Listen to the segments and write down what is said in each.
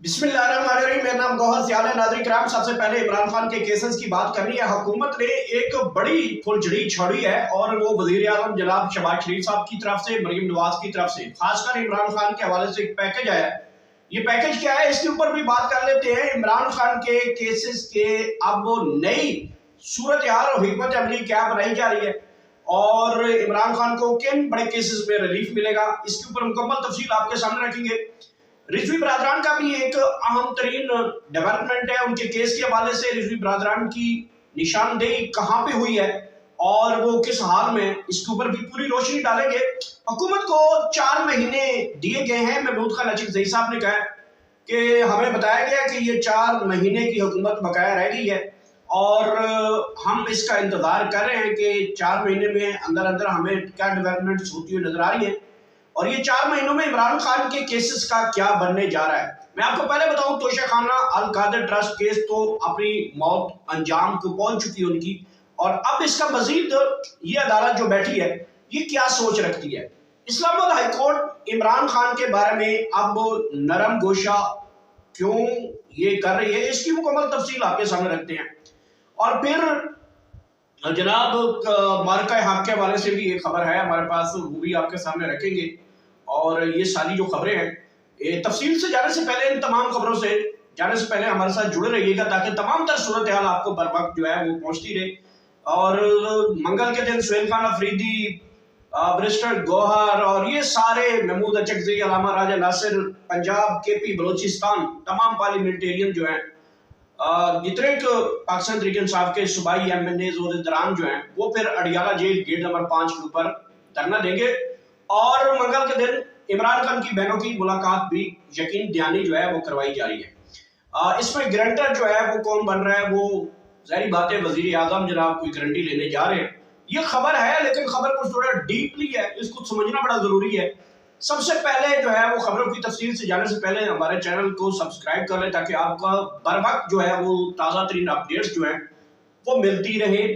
بسم اللہ الرحمن الرحیم۔ میرا نام گوہر سیال ہے۔ ناظرین کرام، سب سے پہلے عمران خان کے کیسز کی بات کرنی ہے۔ حکومت نے ایک بڑی پھلجھڑی چھوڑی ہے اور وہ وزیر اعظم جناب شہباز شریف صاحب کی طرف سے، مریم نواز کی طرف سے، خاص کر عمران خان کے حوالے سے ایک پیکج آیا ہے۔ یہ پیکج کیا ہے اس کے اوپر بھی بات کر لیتے ہیں۔ عمران خان کے کیسز کے اب نئی صورتحال اور حکمت عملی کیا بنائی جا رہی ہے اور عمران خان کو کن بڑے کیسز میں ریلیف ملے گا، اس کے اوپر مکمل تفصیل آپ کے سامنے رکھیں گے۔ رضوی برادران کا بھی ایک اہم ترین ڈیولپمنٹ ہے۔ ان کے کیس کے حوالے سے رضوی برادران کی نشاندہی کہاں پہ ہوئی ہے اور وہ کس حال میں، اس کے اوپر بھی پوری روشنی ڈالیں گے۔ حکومت کو 4 مہینے دیے گئے ہیں۔ محمود خان لچک زئی صاحب نے کہا کہ ہمیں بتایا گیا کہ یہ 4 مہینے کی حکومت بقایا رہ گئی ہے اور ہم اس کا انتظار کر رہے ہیں کہ 4 مہینے میں اندر اندر ہمیں کیا ڈیولپمنٹس ہوتی ہوئی نظر آ رہی ہیں اور یہ 4 مہینوں میں عمران خان کے کیسز کا کیا بننے جا رہا ہے۔ میں آپ کو پہلے بتاؤں، توشہ خانہ القادر ٹرسٹ کیس تو اپنی موت انجام کو پہنچ چکی ہے ان کی، اور اب اس کا مزید یہ عدالت جو بیٹھی ہے یہ کیا سوچ رکھتی ہے۔ اسلام آباد ہائی کورٹ عمران خان کے بارے میں اب نرم گوشہ کیوں یہ کر رہی ہے، اس کی مکمل تفصیل آپ کے سامنے رکھتے ہیں۔ اور پھر جناب مارکہ حق کے حوالے سے بھی ایک خبر ہے ہمارے پاس، وہ بھی آپ کے سامنے رکھیں گے۔ اور یہ ساری جو خبریں ہیں، تفصیل سے جانے سے پہلے، ان تمام خبروں سے جانے سے پہلے ہمارے ساتھ جڑے رہیے گا تاکہ تمام تر صورتحال آپ کو بر وقت جو ہے وہ پہنچتی رہے۔ اور منگل کے دن سہیل خان افریدی، برسٹر گوہر اور یہ سارے، محمود اچکزئی، علامہ راجہ ناصر، پنجاب، کے پی، بلوچستان، تمام پارلیمنٹیرین جو ہیں، جتنے پاکستان تحریک انصاف کے صوبائی ایم این ایز عہدیداران جو ہیں، وہ پھر اڈیالہ جیل گیٹ نمبر 5 کے اوپر دھرنا دیں گے۔ اور منگل کے دن عمران خان کی بہنوں کی ملاقات بھی یقین دہانی جو ہے وہ کروائی جا رہی ہے۔ اس میں گرانٹر جو ہے وہ کون بن رہا ہے، وہ ظاہری بات ہے وزیر اعظم جناب کوئی گارنٹی لینے جا رہے ہیں۔ یہ خبر ہے لیکن خبر کو تھوڑا ڈیپلی ہے، اس کو سمجھنا بڑا ضروری ہے۔ سب سے پہلے جو ہے وہ خبروں کی تفصیل سے جانے سے پہلے ہمارے چینل کو سبسکرائب کر لیں تاکہ آپ کا بر وقت جو ہے وہ تازہ ترین اپڈیٹس جو ہیں وہ ملتی رہیں،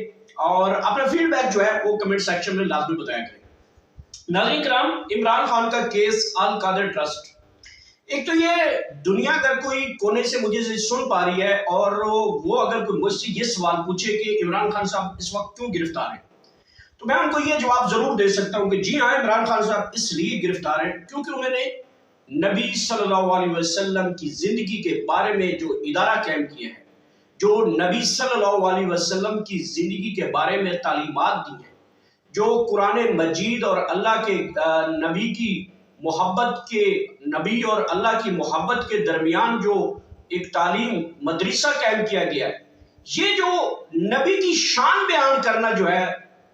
اور اپنا فیڈ بیک جو ہے وہ کمنٹ سیکشن میں لازمی بتایا کریں۔ ناظرین کرام، عمران خان کا کیس القادر ٹرسٹ، ایک تو یہ دنیا اگر کوئی کونے سے مجھے سن پا رہی ہے اور وہ اگر کوئی مجھ سے یہ سوال پوچھے کہ عمران خان صاحب اس وقت کیوں گرفتار ہیں، تو میں ان کو یہ جواب ضرور دے سکتا ہوں کہ جی ہاں، عمران خان صاحب اس لیے گرفتار ہیں کیونکہ انہوں نے نبی صلی اللہ علیہ وسلم کی زندگی کے بارے میں جو ادارہ قائم کیا ہے، جو نبی صلی اللہ علیہ وسلم کی زندگی کے بارے میں تعلیمات دی ہیں، جو قرآن مجید اور اللہ کے نبی کی محبت کے، نبی اور اللہ کی محبت کے درمیان جو ایک تعلیم مدرسہ قائم کیا گیا ہے، یہ جو نبی کی شان بیان کرنا جو ہے،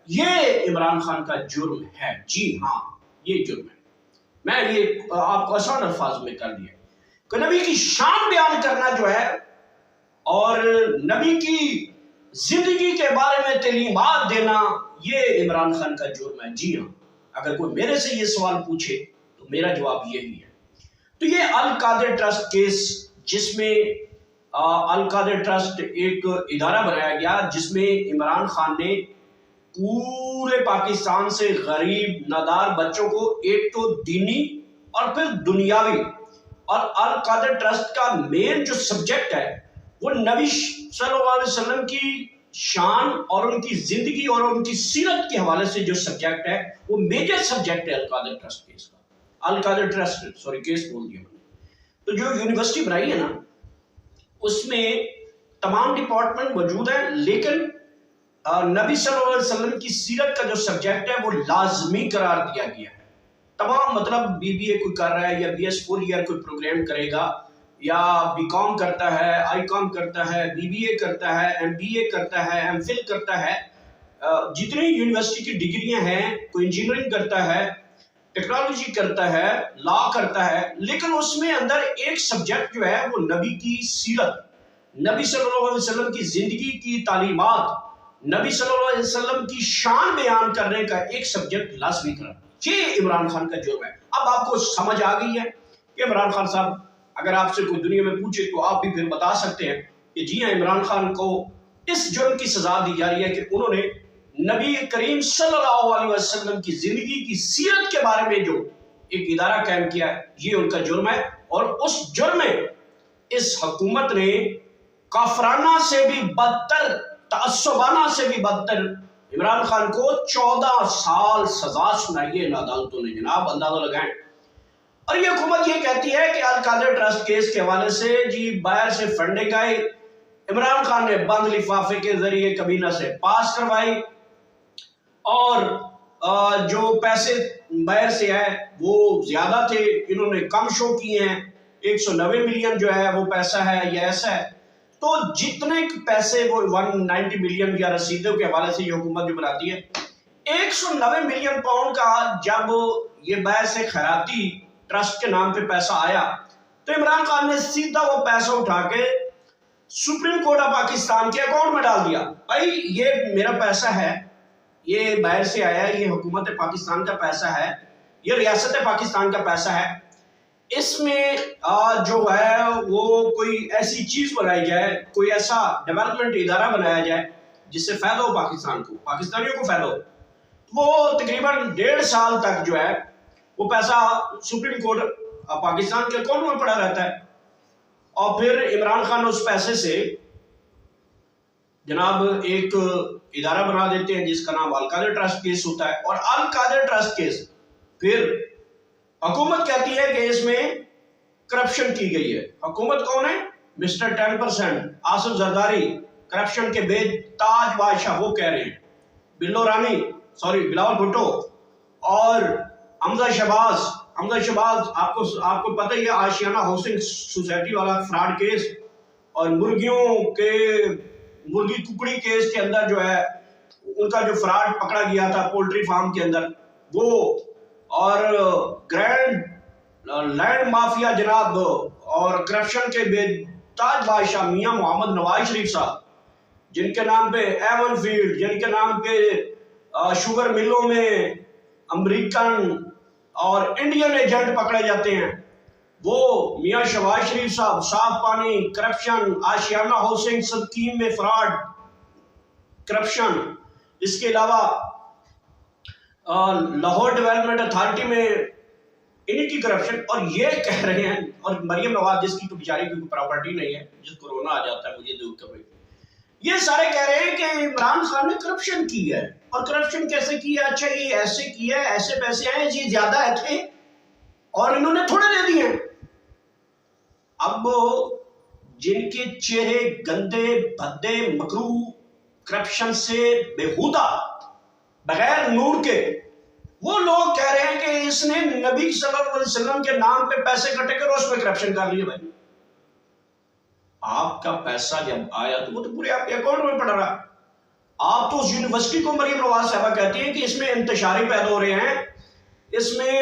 یہ عمران خان کا جرم ہے۔ جی ہاں، یہ جرم ہے۔ میں یہ آپ کو آسان الفاظ میں کر دیا کہ نبی کی شان بیان کرنا جو ہے اور نبی کی زندگی کے بارے میں تعلیمات دینا، یہ عمران خان کا جرم ہے۔ جی ہاں، اگر کوئی میرے سے یہ سوال پوچھے تو میرا جواب یہی ہے۔ تو یہ القادر ٹرسٹ کیس، جس میں القادر ٹرسٹ ایک ادارہ بنایا گیا جس میں عمران خان نے پورے پاکستان سے غریب نادار بچوں کو ایک تو دینی اور پھر دنیاوی، اور القادر ٹرسٹ کا مین جو سبجیکٹ ہے وہ نبی صلی اللہ علیہ وسلم کی شان اور ان کی زندگی اور ان کی سیرت کے حوالے سے جو سبجیکٹ ہے، وہ میجر سبجیکٹ ہے القادر ٹرسٹ کیس کا۔ القادر ٹرسٹ کیس بول دیا میں نے۔ تو جو یونیورسٹی بنائی ہے نا، اس میں تمام ڈپارٹمنٹ موجود ہیں، لیکن نبی صلی اللہ علیہ وسلم کی سیرت کا جو سبجیکٹ ہے وہ لازمی قرار دیا گیا ہے۔ تمام مطلب بی بی اے کوئی کر رہا ہے یا BS 4 ایئر کوئی پروگرام کرے گا، یا بی کام کرتا ہے، آئی کام کرتا ہے، BBA کرتا ہے، MBA کرتا ہے، MPhil کرتا ہے، جتنی یونیورسٹی کی ڈگریاں ہیں، کوئی انجینئرنگ کرتا ہے، ٹیکنالوجی کرتا ہے، لا کرتا ہے، لیکن اس میں اندر ایک سبجیکٹ جو ہے وہ نبی کی سیرت، نبی صلی اللہ علیہ وسلم کی زندگی کی تعلیمات، نبی صلی اللہ علیہ وسلم کی شان بیان کرنے کا ایک سبجیکٹ لازمی کرنا، یہ عمران خان کا جرم ہے۔ اب آپ کو سمجھ آ گئی ہے کہ عمران خان صاحب، اگر آپ سے کوئی دنیا میں پوچھے تو آپ بھی پھر بتا سکتے ہیں کہ جی ہاں، عمران خان کو اس جرم کی سزا دی جا رہی ہے کہ انہوں نے نبی کریم صلی اللہ علیہ وسلم کی زندگی کی سیرت کے بارے میں جو ایک ادارہ قائم کیا ہے، یہ ان کا جرم ہے، اور اس جرم میں اس حکومت نے کافرانہ سے بھی بدتر، تعصبانہ سے بھی بدتر عمران خان کو 14 سال سزا سنائی ہے ان عدالتوں نے جناب، اندازہ لگائیں۔ اور یہ حکومت یہ کہتی ہے کہ القادر ٹرسٹ کیس کے حوالے سے جی باہر سے فنڈنگ آئی، عمران خان نے بند لفافے کے ذریعے کابینہ سے پاس کروائی، اور جو پیسے باہر سے آئے وہ زیادہ تھے، انہوں نے کم شو کیے ہیں، 190 ملین جو ہے وہ پیسہ ہے، یہ ایسا ہے۔ تو جتنے پیسے وہ 190 ملین یا رسیدوں کے حوالے سے یہ حکومت جو بناتی ہے، 190 ملین پاؤنڈ کا جب یہ باہر سے خیراتی ٹرسٹ کے نام پہ پیسہ آیا تو عمران خان نے سیدھا وہ پیسہ اٹھا کے سپریم کورٹ آف پاکستان کے اکاؤنٹ میں ڈال دیا۔ بھائی یہ میرا پیسہ ہے، یہ باہر سے آیا، یہ حکومت پاکستان کا پیسہ ہے، یہ ریاست پاکستان کا پیسہ ہے، اس میں جو ہے وہ کوئی ایسی چیز بنائی جائے، کوئی ایسا ڈیولپمنٹ ادارہ بنایا جائے جس سے فائدہ ہو پاکستان کو، پاکستانیوں کو فائدہ ہو۔ وہ تقریباً 1.5 سال تک جو ہے وہ پیسہ سپریم کورٹ پاکستان کے اکاؤنٹ میں پڑا رہتا ہے، اور پھر عمران خان اس پیسے سے جناب ایک ادارہ بنا دیتے ہیں جس کا نام القادر ٹرسٹ کیس ہوتا ہے، اور القادر ٹرسٹ کیس پھر حکومت کہتی ہے کہ اس میں کرپشن کی گئی ہے۔ حکومت کون ہے؟ مسٹر 10% آصف زرداری، کرپشن کے بے تاج بادشاہ، وہ کہہ رہے ہیں۔ بلاول بھٹو اور حمزہ شہباز، آپ کو پتہ ہی ہے آشیانہ ہاؤسنگ سوسائٹی والا فراڈ کیس، اور مرغی ککڑی کیس کے اندر جو ہے ان کا جو فراڈ پکڑا گیا تھا پولٹری فارم کے اندر وہ، اور گرینڈ لینڈ مافیا جناب، اور کرپشن کے بے تاج بادشاہ میاں محمد نواز شریف صاحب، جن کے نام پہ ایون فیلڈ، جن کے نام پہ شوگر ملوں میں امریکن اور انڈین ایجنٹ پکڑے جاتے ہیں، وہ میاں شہباز شریف صاحب، صاف پانی، کرپشن، آشیانہ ہاؤسنگ اسکیم میں فراڈ، کرپشن، اس کے علاوہ لاہور ڈیولپمنٹ اتھارٹی میں انہی کی کرپشن، اور یہ کہہ رہے ہیں، اور مریم نواز جس کی تو بیچاری کی پراپرٹی نہیں ہے، جس کورونا آ جاتا ہے مجھے دودھ کا، یہ سارے کہہ رہے ہیں کہ عمران خان نے کرپشن کی ہے، اور کرپشن کیسے کی ہے؟ اچھا یہ ایسے کیا ہے، ایسے پیسے آئے جی زیادہ تھے اور انہوں نے تھوڑے دے دیے۔ اب جن کے چہرے گندے بھدے مکروہ کرپشن سے بےہودہ بغیر نور کے، وہ لوگ کہہ رہے ہیں کہ اس نے نبی صلی اللہ علیہ وسلم کے نام پہ پیسے کٹے کر اس پہ کرپشن کر لیے۔ بھائی آپ کا پیسہ جب آیا تو وہ تو پورے آپ کے اکاؤنٹ میں پڑ رہا۔ آپ تو اس یونیورسٹی کو مریم نواز صاحبہ کہتی ہیں کہ اس میں انتشاری پیدا ہو رہے ہیں، اس میں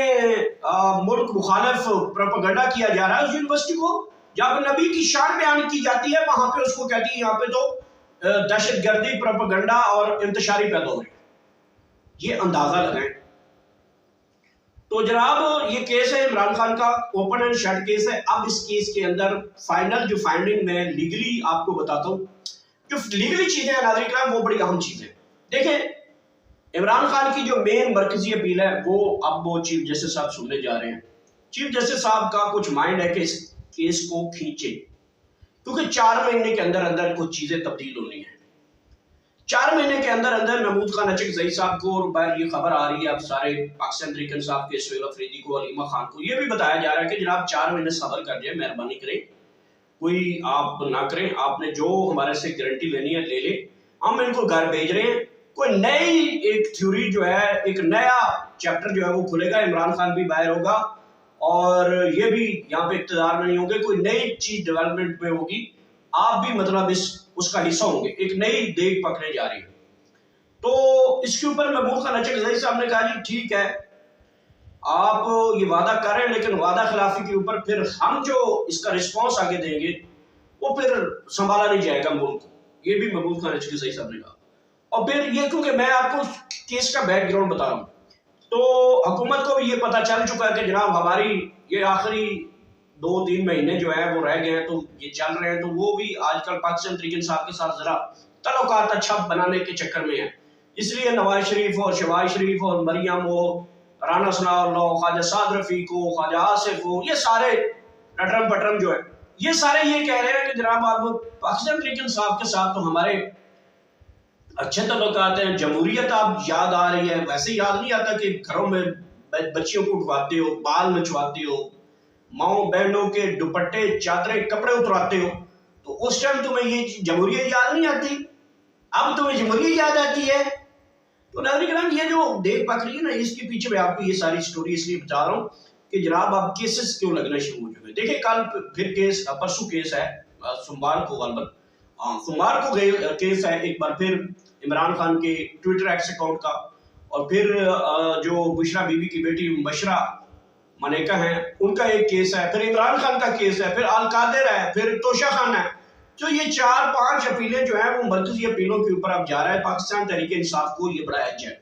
ملک مخالف پروپیگنڈا کیا جا رہا ہے۔ اس یونیورسٹی کو جب نبی کی شان بیان کی جاتی ہے وہاں پہ اس کو کہتی ہے یہاں پہ تو دہشت گردی، پروپیگنڈا اور انتشاری پیدا ہو رہی ہے۔ یہ اندازہ لگائیں۔ تو جناب یہ کیس ہے عمران خان کا، اوپن اینڈ شٹ کیس ہے۔ اب اس کیس کے اندر فائنل جو فائنڈنگ میں لیگلی آپ کو بتاتا ہوں، جو لیگلی چیزیں ہیں ناظرین کرام وہ بڑی اہم چیزیں۔ دیکھیں عمران خان کی جو مین مرکزی اپیل ہے وہ اب وہ چیف جسٹس صاحب سننے جا رہے ہیں۔ چیف جسٹس صاحب کا کچھ مائنڈ ہے کہ اس کیس کو کھینچے، کیونکہ 4 مہینے کے اندر اندر کچھ چیزیں تبدیل ہونی ہیں۔ 4 مہینے کے اندر اندر محمود خان اچکزئی صاحب کو، اور باہر یہ خبر آ رہی ہے اب سارے پاکستان تحریک انصاف کے سہیل افریدی کو، علیمہ خان کو یہ بھی بتایا جا رہا ہے کہ جناب 4 مہینے صبر کر جائیں، مہربانی کریں، کوئی آپ نہ کریں، آپ نے جو ہمارے سے گارنٹی لینی ہے لے لیں، ہم ان کو گھر بھیج رہے ہیں۔ کوئی نئی ایک تھیوری جو ہے، ایک نیا چیپٹر جو ہے وہ کھلے گا، عمران خان بھی باہر ہوگا اور یہ بھی یہاں پہ اقتدار میں نہیں ہوں گے، کوئی نئی چیز ڈیولپمنٹ میں ہوگی، آپ بھی مطلب اس کا حصہ ہوں گے، ایک نئی دیگ پکڑنے جا رہی ہے۔ تو اس کے اوپر محمود خان اچکزئی صاحب نے کہا جی ٹھیک ہے آپ یہ وعدہ کر رہے ہیں، لیکن وعدہ خلافی کے اوپر پھر ہم جو اس کا رسپانس آگے دیں گے وہ پھر سنبھالا نہیں جائے گا ملک کو، یہ بھی محمود خان اچکزئی صاحب نے کہا۔ اور پھر یہ کیونکہ میں آپ کو کیس کا بیک گراؤنڈ بتا رہا ہوں، تو حکومت کو بھی یہ پتہ چل چکا ہے کہ جناب ہماری یہ آخری 2-3 مہینے جو ہے وہ رہ گئے ہیں تو یہ چل رہے ہیں، تو وہ بھی آج کل پاکستان تحریک انصاف کے ساتھ ذرا تعلقات اچھا بنانے کے چکر میں ہیں، اس لیے نواز شریف اور شہباز شریف اور مریم ہو، رانا ثناء اللہ، خواجہ سعد رفیق ہو، خواجہ آصف ہو، یہ سارے لٹرم پٹرم جو ہے یہ سارے یہ کہہ رہے ہیں کہ جناب آپ پاکستان تحریک انصاف کے ساتھ تو ہمارے اچھے تعلقات ہیں، جمہوریت آپ یاد آ رہی ہے، ویسے یاد نہیں آتا کہ گھروں میں بچیوں کو اٹھواتے ہو، بال نچواتے ہو، ماؤں بہنوں کے دوپٹے چادریں کپڑے اتراتے ہو، تو اس ٹائم تمہیں یہ جمہوریت یاد نہیں آتی، اب تمہیں جمہوریت یاد آتی ہے؟ تو ناظرین کرام یہ جو دیکھ پک رہی ہے نا، اس کے پیچھے میں آپ کو یہ ساری سٹوری اس لیے بتا رہا ہوں کہ جناب آپ کیسز کیوں لگنا شروع ہو چکے. دیکھیں کل پھر کیس، پرسوں کیس ہے، سوموار کو غالباً سوموار کو کیس ہے ایک بار پھر عمران خان کے ٹویٹر ایکس اکاؤنٹ کا، اور پھر جو بشرا بی بی کی بیٹی مبشرہ منیکا ہیں ان کا ایک کیس ہے، پھر عمران خان کا کیس ہے، پھر القادر ہے، پھر توشہ خان ہے. تو یہ 4-5 اپیلیں جو ہیں وہ مرکزی اپیلوں کے اوپر اب جا رہا ہے پاکستان تحریک انصاف کو. یہ بڑا ایج ہے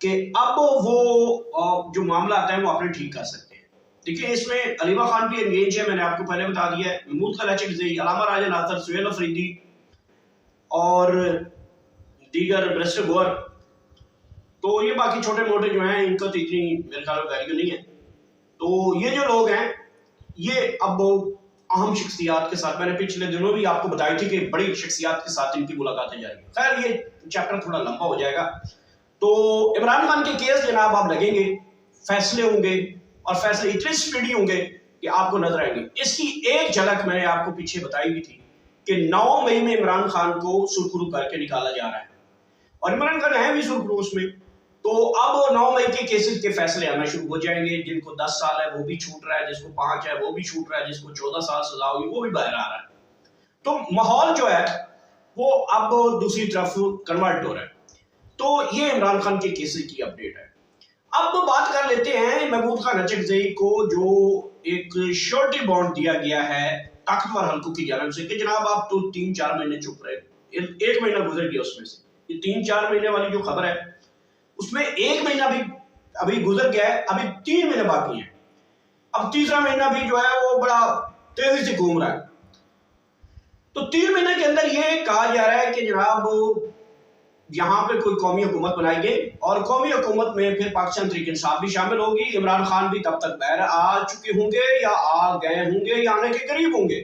کہ اب وہ جو معاملہ آتا ہے وہ اپنے ٹھیک کر سکتے ہیں. دیکھیں اس میں علیمہ خان بھی انگیج ہے، میں نے آپ کو پہلے بتا دیا ہے، محمود خلاچی، علامہ راجہ ناصر، سہیل افریدی اور دیگر برسٹر گور. تو یہ باقی چھوٹے موٹے جو ہیں ان کا تو اتنی میرے خیال میں ویلیو نہیں ہے. تو یہ جو لوگ ہیں یہ اب اہم شخصیات کے ساتھ، میں نے پچھلے دنوں بھی آپ کو بتائی تھی کہ بڑی شخصیات کے ساتھ ان کی ملاقاتیں جاری ہیں. خیر یہ چیپٹر تھوڑا لمبا ہو جائے گا. تو عمران خان کے کیس جناب آپ لگیں گے، فیصلے ہوں گے، اور فیصلے اتنے سپیڈی ہوں گے کہ آپ کو نظر آئیں گے. اس کی ایک جھلک میں نے آپ کو پیچھے بتائی ہوئی تھی کہ 9 مئی میں عمران خان کو سرخرو کر کے نکالا جا رہا ہے، اور عمران خان ہے بھی سرخرو اس میں. تو اب 9 مئی کے کیسز کے فیصلے آنا شروع ہو جائیں گے. جن کو 10 سال ہے وہ بھی چھوٹ رہا ہے، جس کو 5 ہے وہ بھی چھوٹ رہا ہے، جس کو 14 سال سزا ہوئی وہ بھی باہر آ رہا ہے. تو ماحول جو ہے وہ اب دوسری طرف کنورٹ ہو رہا ہے. تو یہ عمران خان کے کیسز کی اپڈیٹ ہے. اب بات کر لیتے ہیں محمود خان اچکزئی کو جو ایک شورٹی بانڈ دیا گیا ہے طاقتور حلقوں کی جانب سے کہ جناب آپ تو 3-4 مہینے چپ رہے، 1 مہینہ گزر گیا اس میں سے. یہ 3-4 مہینے والی جو خبر ہے اس میں 1 مہینہ بھی ابھی گزر گیا ہے، ابھی 3 مہینے باقی ہیں. اب تیسرا مہینہ بھی جو ہے وہ بڑا تیزی سے گھوم رہا ہے. تو 3 مہینے کے اندر یہ کہا جا رہا ہے کہ جناب یہاں پہ کوئی قومی حکومت بنائی گئی، اور قومی حکومت میں پھر پاکستان تحریک انصاف بھی شامل ہوگی. عمران خان بھی تب تک باہر آ چکے ہوں گے یا آ گئے ہوں گے یا آنے کے قریب ہوں گے.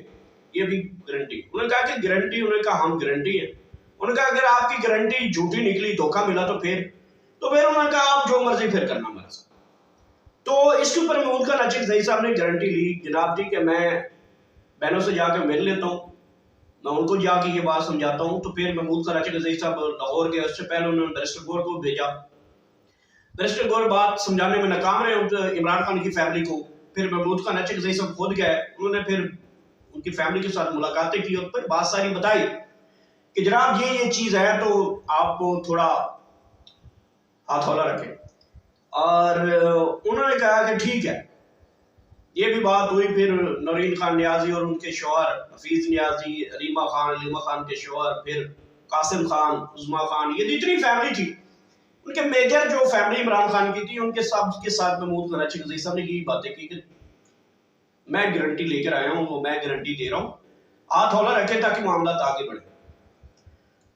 یہ بھی گارنٹی، انہوں نے کہا کہ گارنٹی، انہوں نے کہا ہم گارنٹی ہے. انہوں نے کہا اگر آپ کی گارنٹی جھوٹی نکلی، دھوکہ ملا تو پھر انہوں نے کہا آپ جو مرضی پھر کرنا ہمارے ساتھ. تو اس کے اوپر محمود خان اچکزئی صاحب نے گارنٹی لی جناب جی کہ میں بہنوں سے جا کے مل لیتا ہوں، میں ان کو جا کے یہ بات سمجھاتا ہوں. تو پھر محمود خان اچکزئی صاحب لاہور گئے، اس سے پہلے انہوں نے بیرسٹر گور کو بھیجا. بیرسٹر گور بات سمجھانے میں ناکام رہے عمران خان کی فیملی کو. پھر محمود خان اچکزئی صاحب خود گئے، انہوں نے پھر ان کی فیملی کے ساتھ ملاقاتیں کی اور پھر بات ساری بتائی کہ جناب یہ چیز ہے تو آپ کو تھوڑا ہاتھ ہولا رکھیں. اور انہوں نے کہا کہ ٹھیک ہے. یہ بھی بات ہوئی. پھر نورین خان نیازی اور ان کے شوہر حفیظ نیازی، علیمہ خان کے شوہر، پھر قاسم خان، عظما خان، یہ اتنی فیملی تھی. ان کے میجر جو فیملی عمران خان کی تھی ان کے سب کے ساتھ محمود خان اچکزئی صاحب نے یہی باتیں کی کہ میں گارنٹی لے کر آیا ہوں، وہ میں گارنٹی دے رہا ہوں، ہاتھ ہولا رکھے تاکہ معاملات آگے بڑھیں.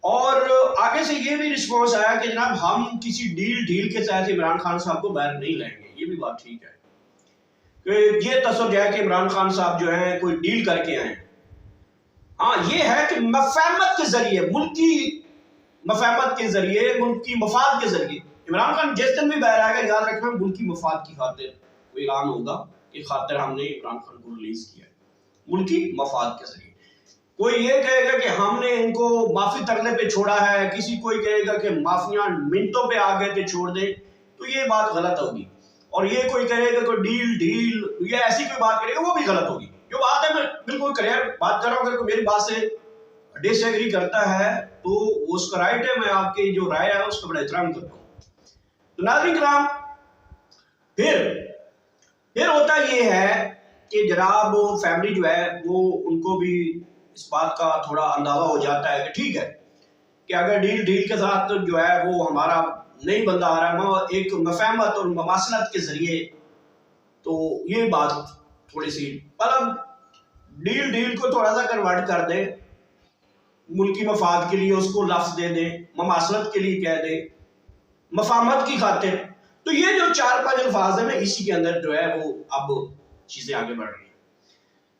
اور آگے سے یہ بھی رسپانس آیا کہ جناب ہم کسی ڈیل کے تحت عمران خان صاحب کو باہر نہیں لائیں گے. یہ بھی بات ٹھیک ہے کہ یہ تصور ہے کہ عمران خان صاحب جو ہیں کوئی ڈیل کر کے آئیں. ہاں یہ ہے کہ مفاہمت کے ذریعے، ملکی مفاہمت کے ذریعے، ملکی مفاد کے ذریعے عمران خان جس دن بھی باہر آئے گا یاد رکھنا ملکی مفاد کی خاطر وہ اعلان ہوگا کہ خاطر ہم نے عمران خان کو ریلیز کیا ہے، ملکی مفاد کے ذریعے. کوئی یہ کہے گا کہ ہم نے ان کو معافی ترلے پہ چھوڑا ہے، کسی کوئی کہے گا کہ معافیاں منٹوں پہ آ گئے تھے چھوڑ دیں، تو یہ بات غلط ہوگی. اور یہ کوئی کہے گا کہ ڈیل یہ ایسی کوئی بات کرے گا وہ بھی غلط ہوگی. جو بات ہے میں بالکل کلیئر بات کر رہا ہوں. اگر کوئی میری بات سے ڈس ایگری کرتا ہے تو اس کا رائٹ ہے، میں آپ کی جو رائے ہے اس کا بڑا احترام کرتا ہوں. تو ناظرین کرام پھر ہوتا یہ ہے کہ جناب فیملی جو ہے وہ ان کو بھی اس بات کا تھوڑا اندازہ ہو جاتا ہے کہ ٹھیک ہے کہ اگر ڈیل کے ساتھ جو ہے وہ ہمارا نہیں بندہ آ رہا ہے ایک مفاہمت اور مماثلت کے ذریعے، تو یہ بات تھوڑی سی مطلب ڈیل کو تھوڑا سا کنورٹ کر دیں، ملکی مفاد کے لیے اس کو لفظ دے دیں، مماثلت کے لیے کہہ دیں، مفاہمت کی خاطر. تو یہ جو 4-5 الفاظ ہیں نا اسی کے اندر جو ہے وہ اب چیزیں آگے بڑھ رہی ہیں.